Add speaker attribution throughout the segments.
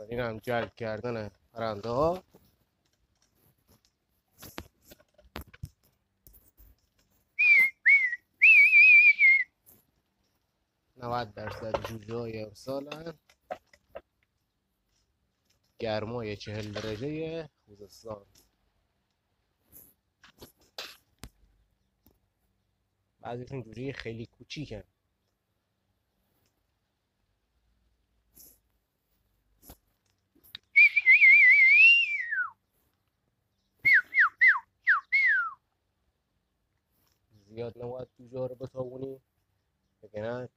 Speaker 1: دوستان این هم جلب کردن پرنده ها. %90 جوجه های امسالن. گرمای 40 درجه خوزستان. بعضیشون جوجه خیلی کوچیکن. زیاد نباید جوجه ها رو بتابونی وگرنه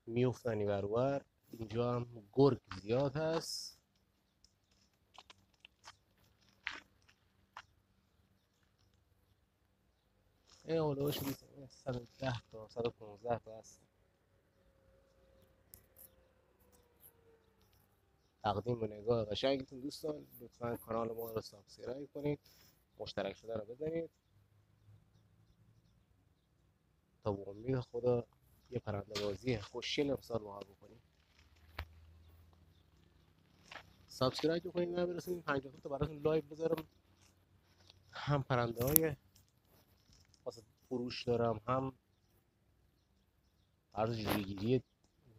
Speaker 1: میفتنی برور. اینجا هم گرگ زیاد هست. این اولوش 110 تا 115 تا هست. تقدیم به نگاه قشنگتون دوستان. لطفا کانال ما رو سابسکرایب کنید، مشترک شده رو بزنید تا به امید خدا یه پرنده بازی خوشگل امسال با هم بکنیم. سابسکرایب کنید نه برسونید 50 تا براتون لایو بذارم. هم پرنده های واسه فروش دارم، هم عرض جویگیری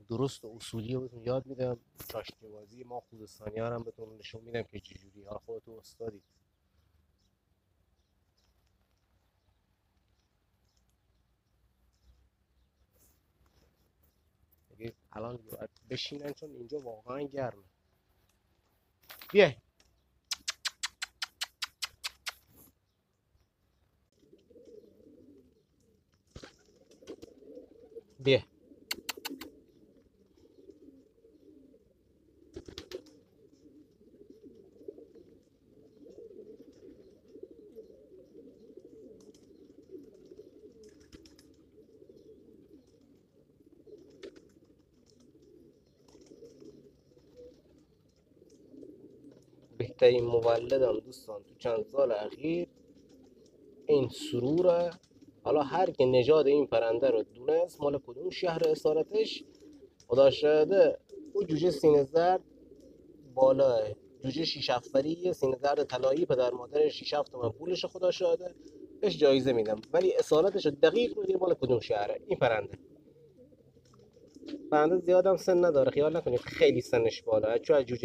Speaker 1: درست و اصولی رو بهتون یاد میدم. چاشنی بازی ما خوزستانی ها رو هم بهتون نشون میدم که چجوری. حالا خودتون استادید. دیگه الان باید بشینن چون اینجا واقعا گرمه. بیا بیا. بهترین مولدم دوستان تو چند سال اخیر این سروره. حالا هر که نژاد این پرنده رو دونست مال کدوم شهر اصالتش، خدا شاهده او جوجه سینه زرد بالاه. جوجه 6-7 سری سینه زرد طلایی، پدر مادرش 6-7 تومن پولش، خدا شاهده. بهش جایزه میدم ولی اصالتش رو دقیق میگه مال کدوم شهره این پرنده. پرنده زیادم سن نداره، خیال نکنید خیلی سنش بالاه. چون از جوجه